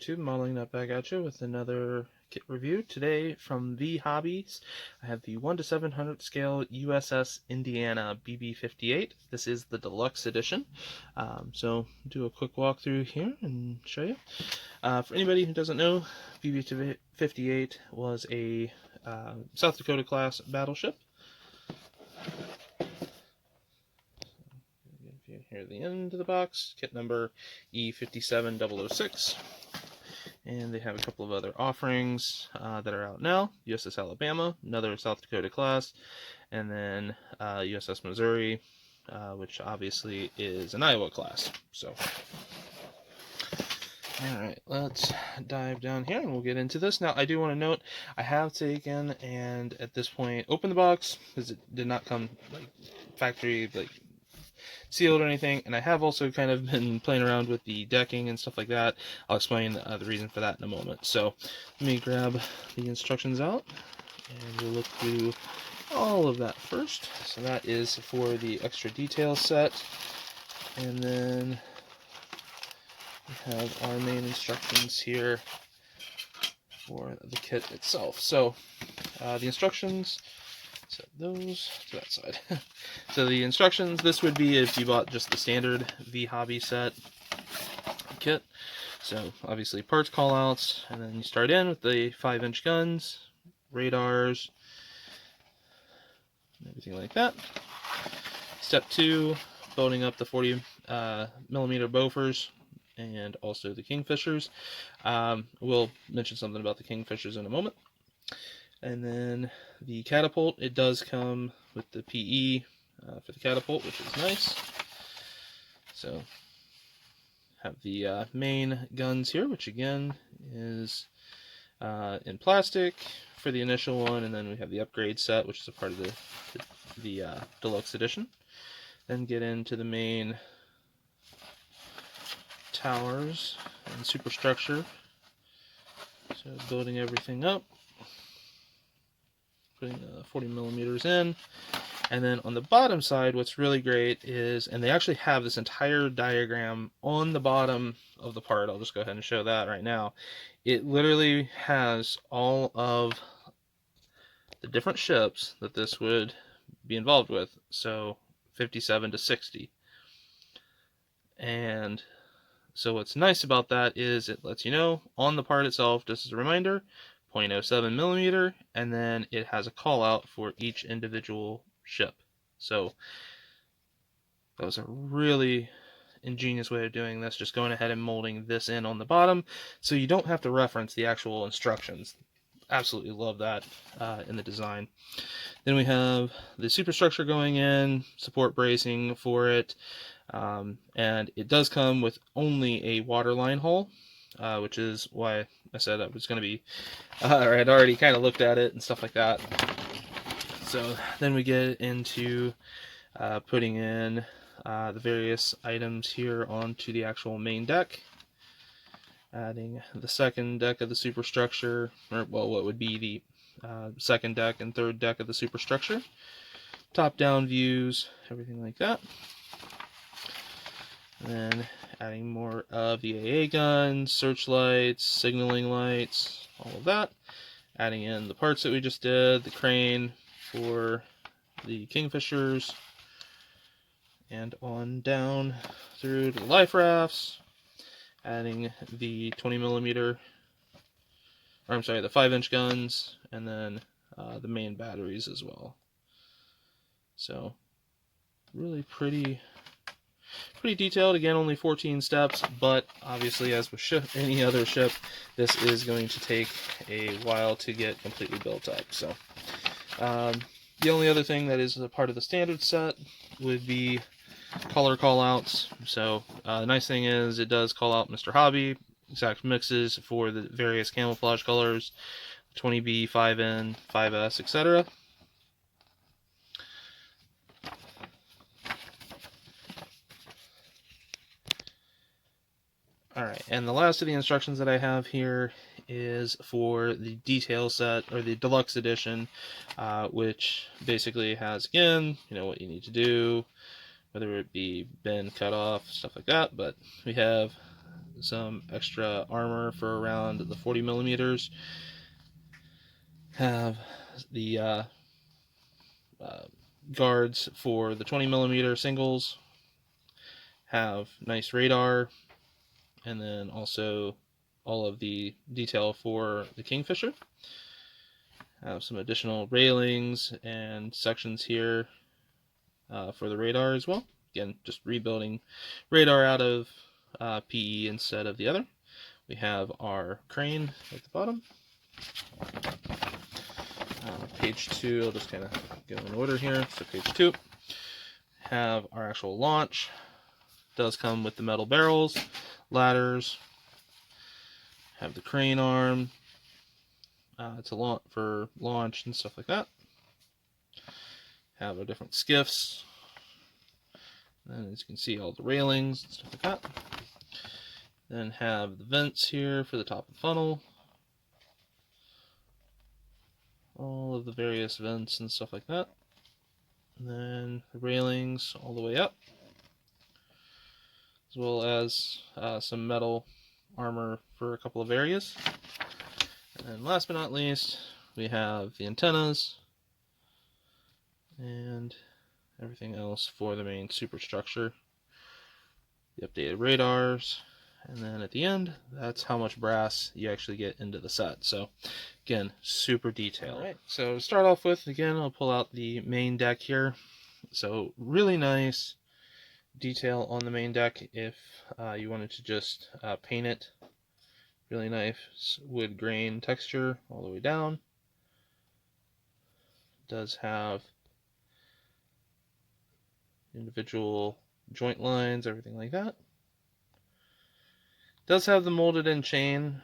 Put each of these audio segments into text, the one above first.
YouTube, modeling that back at you with another kit review. Today from Vee Hobbies, I have the 1 to 700 scale USS Indiana BB-58. This is the deluxe edition. So do a quick walkthrough here and show you. For anybody who doesn't know, BB-58 was a South Dakota class battleship. Here at the end of the box, kit number E57006. And they have a couple of other offerings that are out now. U.S.S. Alabama, another South Dakota class, and then U.S.S. Missouri, which obviously is an Iowa class. So, alright, let's dive down here and we'll get into this. Now, I do want to note, I have taken and at this point opened the box because it did not come like factory sealed or anything, and I have also kind of been playing around with the decking and stuff like that. I'll explain the reason for that in a moment. So let me grab the instructions out and we'll look through all of that first. So that is for the extra detail set, and then we have our main instructions here for the kit itself. So the instructions, set those to that side. So the instructions, this would be if you bought just the standard Vee Hobby set kit. So obviously parts callouts, and then you start in with the 5-inch guns, radars, and everything like that. Step 2, building up the 40 millimeter Bofors and also the Kingfishers. We'll mention something about the Kingfishers in a moment. And then the catapult, it does come with the PE for the catapult, which is nice. So have the main guns here, which again is in plastic for the initial one, and then we have the upgrade set, which is a part of the deluxe edition. Then get into the main towers and superstructure. So building everything up, putting 40 millimeters in, and then on the bottom side, what's really great is, and they actually have this entire diagram on the bottom of the part. I'll just go ahead and show that right now. It literally has all of the different ships that this would be involved with, so 57 to 60. And so what's nice about that is it lets you know on the part itself, just as a reminder, 0.07 millimeter, and then it has a call out for each individual ship. So that was a really ingenious way of doing this, just going ahead and molding this in on the bottom so you don't have to reference the actual instructions. Absolutely love that in the design. Then we have the superstructure going in, support bracing for it, and it does come with only a waterline hull, which is why I said I was going to be, or I'd already kind of looked at it and stuff like that. So then we get into putting in the various items here onto the actual main deck, adding the second deck of the superstructure, or well, what would be the second deck and third deck of the superstructure, top-down views, everything like that. And then adding more of the AA guns, searchlights, signaling lights, all of that. Adding in the parts that we just did, the crane for the Kingfishers, and on down through to the life rafts. Adding the 20 millimeter, or I'm sorry, the 5-inch guns, and then the main batteries as well. So really pretty detailed. Again, only 14 steps, but obviously, as with any other ship, this is going to take a while to get completely built up. So the only other thing that is a part of the standard set would be color callouts. So the nice thing is it does call out Mr. Hobby, exact mixes for the various camouflage colors, 20B, 5N, 5S, etc. Alright, and the last of the instructions that I have here is for the detail set, or the deluxe edition, which basically has, again, what you need to do, whether it be bend, cut off, stuff like that. But we have some extra armor for around the 40 millimeters. Have the guards for the 20 millimeter singles. Have nice radar, and then also all of the detail for the Kingfisher. Have some additional railings and sections here for the radar as well. Again, just rebuilding radar out of PE instead of the other. We have our crane at the bottom. Page 2, I'll just kind of go in order here. So page 2, have our actual launch. Does come with the metal barrels, ladders, have the crane arm for launch and stuff like that. Have our different skiffs, and as you can see, all the railings and stuff like that. Then have the vents here for the top of the funnel, all of the various vents and stuff like that. And then the railings all the way up, as well as some metal armor for a couple of areas. And then last but not least, we have the antennas and everything else for the main superstructure. The updated radars, and then at the end, that's how much brass you actually get into the set. So again, super detailed. All right, so to start off with, again, I'll pull out the main deck here. So really nice detail on the main deck if you wanted to just paint it. Really nice wood grain texture all the way down. It does have individual joint lines, everything like that. It does have the molded in chain,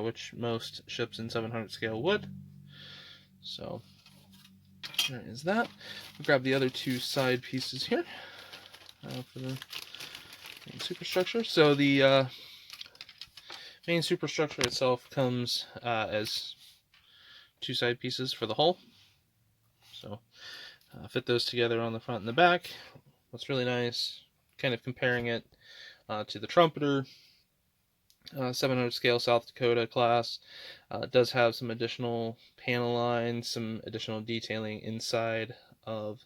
which most ships in 700 scale would. So there is that. We'll grab the other two side pieces here for the main superstructure. So the main superstructure itself comes as two side pieces for the hull. So fit those together on the front and the back. What's really nice, kind of comparing it to the Trumpeter 700 scale South Dakota class. Does have some additional panel lines, some additional detailing inside of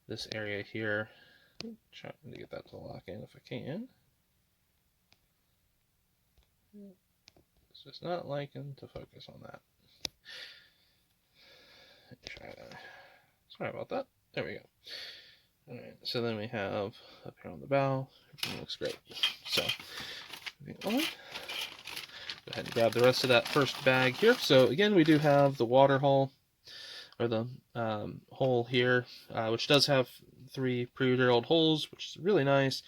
this area here. Trying to get that to lock in if I can. It's just not liking to focus on that. Sorry about that. There we go. Alright, so then we have up here on the bow, everything looks great. So, moving on. Go ahead and grab the rest of that first bag here. So again, we do have the water hull, or the hole here, which does have 3 pre-drilled holes, which is really nice.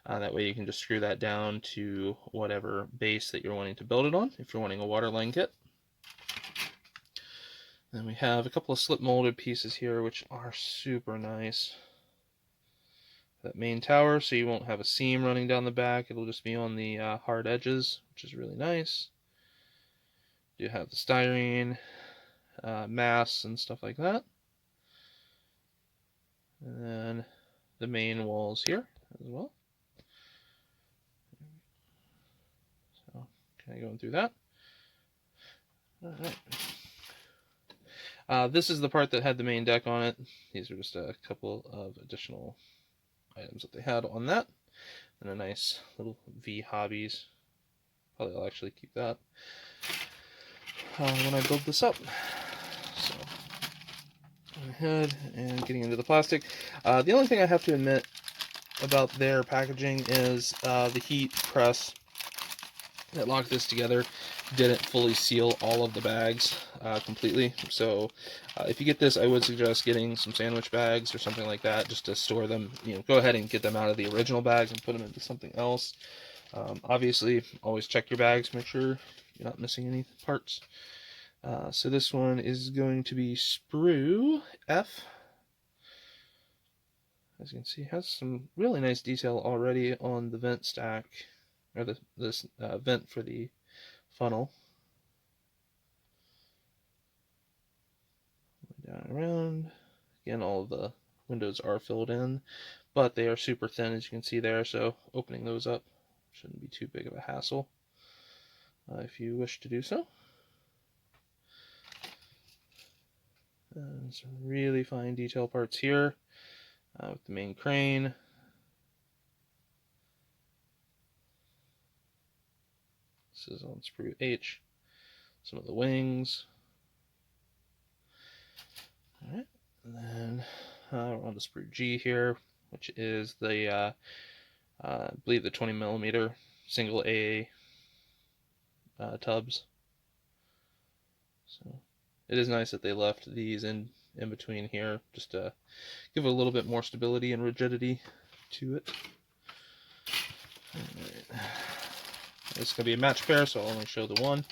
That way you can just screw that down to whatever base that you're wanting to build it on, if you're wanting a waterline kit. Then we have a couple of slip molded pieces here, which are super nice. That main tower, so you won't have a seam running down the back. It'll just be on the hard edges, which is really nice. You have the styrene mass and stuff like that. And then the main walls here as well. So kind of going through that. All right. This is the part that had the main deck on it. These are just a couple of additional items that they had on that. And a nice little Vee Hobbies. Probably I'll actually keep that when I build this up. So, going ahead and getting into the plastic. The only thing I have to admit about their packaging is the heat press that locked this together didn't fully seal all of the bags completely. So if you get this, I would suggest getting some sandwich bags or something like that just to store them. Go ahead and get them out of the original bags and put them into something else. Obviously, always check your bags, make sure you're not missing any parts. So this one is going to be sprue F. As you can see, it has some really nice detail already on the vent stack, or this vent for the funnel. Down around. Again, all of the windows are filled in, but they are super thin, as you can see there, so opening those up Shouldn't be too big of a hassle if you wish to do so. Some really fine detail parts here with the main crane. This is on sprue H. Some of the wings. Alright, and then we're on the sprue G here, which is the, I believe the 20mm single AA tubs. So it is nice that they left these in between here, just to give a little bit more stability and rigidity to it. Alright. It's going to be a match pair, so I'll only show the one.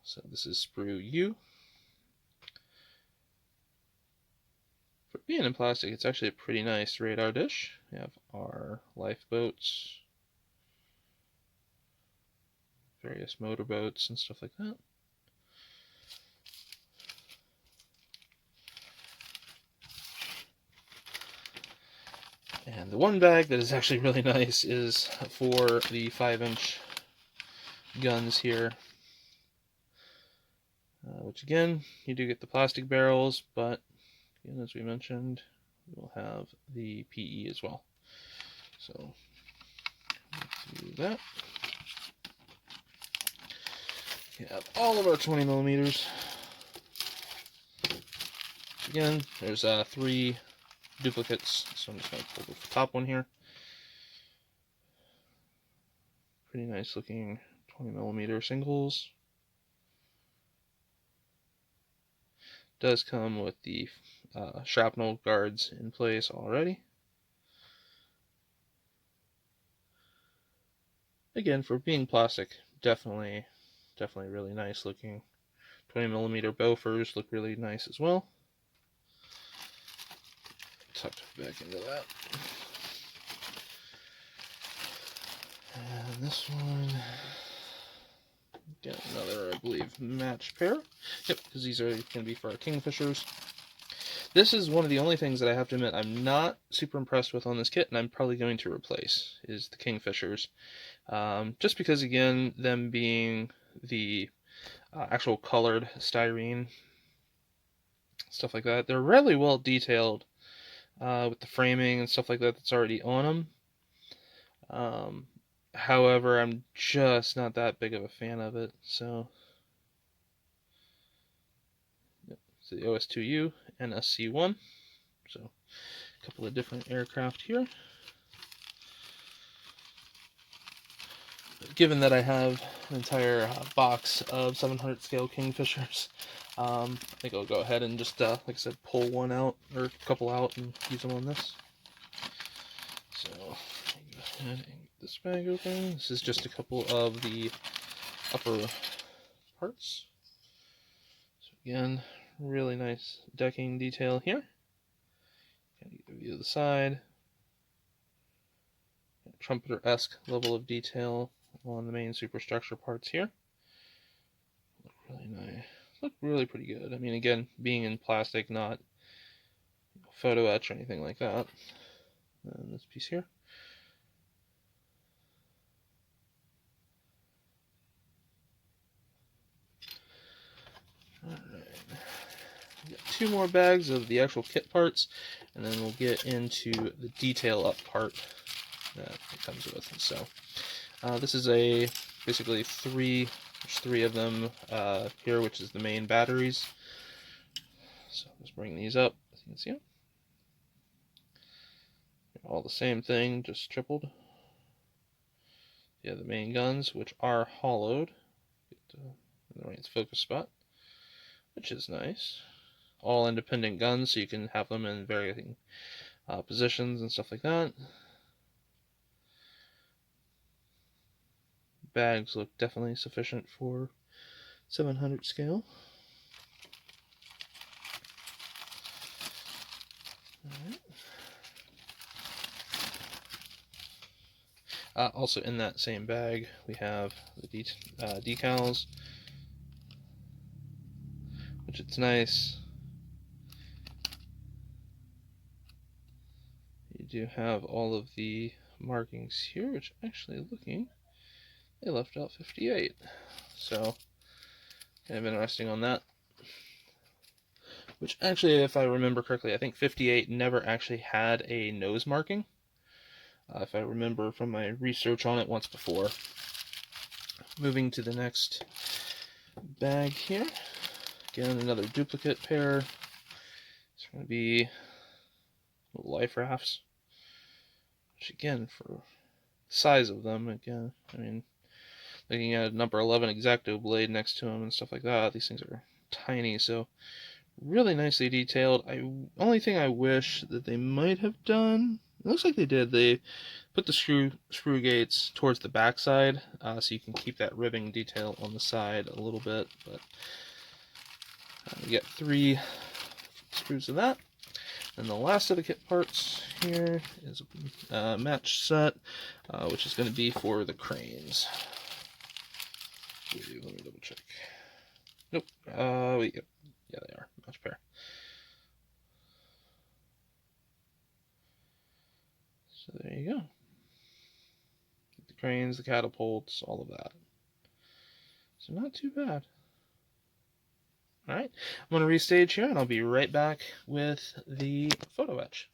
So this is sprue U. For being in plastic, it's actually a pretty nice radar dish. We have our lifeboats, various motorboats and stuff like that. And the one bag that is actually really nice is for the 5-inch guns here. Which again, you do get the plastic barrels, but again, as we mentioned, we'll have the PE as well. So let's do that. We have all of our 20mm. Again, there's 3 duplicates, so I'm just going to pull the top one here. Pretty nice looking 20mm singles. Does come with the shrapnel guards in place already. Again, for being plastic, definitely really nice looking. 20mm bowfers look really nice as well. Tucked back into that. And this one, again, another, I believe, match pair. Yep, because these are going to be for our Kingfishers. This is one of the only things that I have to admit I'm not super impressed with on this kit, and I'm probably going to replace, is the Kingfishers. Just because, again, them being the actual colored styrene, stuff like that, they're really well detailed with the framing and stuff like that that's already on them. However, I'm just not that big of a fan of it. So, it's the OS2U and SC1. So, a couple of different aircraft here. But given that I have an entire box of 700 scale Kingfishers, I think I'll go ahead and just, like I said, pull one out, or a couple out, and use them on this. So, go ahead and get this bag open. This is just a couple of the upper parts. So again, really nice decking detail here. Kind of get a view of the side. Trumpeter-esque level of detail on the main superstructure parts here. Look really nice. Look really pretty good. I mean, again, being in plastic, not photo etch or anything like that. And this piece here. Alright. We've got 2 more bags of the actual kit parts, and then we'll get into the detail up part that it comes with. So this is basically there's 3 of them here, which is the main batteries. So let's bring these up, as you can see them. All the same thing, just tripled. Yeah, the main guns, which are hollowed. Get in the right focus spot, which is nice. All independent guns, so you can have them in varying positions and stuff like that. Bags look definitely sufficient for 700 scale. Alright. Also in that same bag, we have the decals, which it's nice do have all of the markings here, which actually looking, they left out 58. So kind of interesting on that. Which actually, if I remember correctly, I think 58 never actually had a nose marking. If I remember from my research on it once before. Moving to the next bag here. Again, another duplicate pair. It's going to be life rafts. Which again, for the size of them, again, I mean, looking at a number 11 X-Acto blade next to them and stuff like that, these things are tiny, so really nicely detailed. Only thing I wish that they might have done, it looks like they did, they put the screw gates towards the back side, so you can keep that ribbing detail on the side a little bit, but you get 3 screws of that. And the last of the kit parts here is a match set, which is going to be for the cranes. Let me double check. Nope. Wait, yep. Yeah, they are. Match pair. So there you go. The cranes, the catapults, all of that. So not too bad. Alright, I'm going to restage here, and I'll be right back with the photo etch.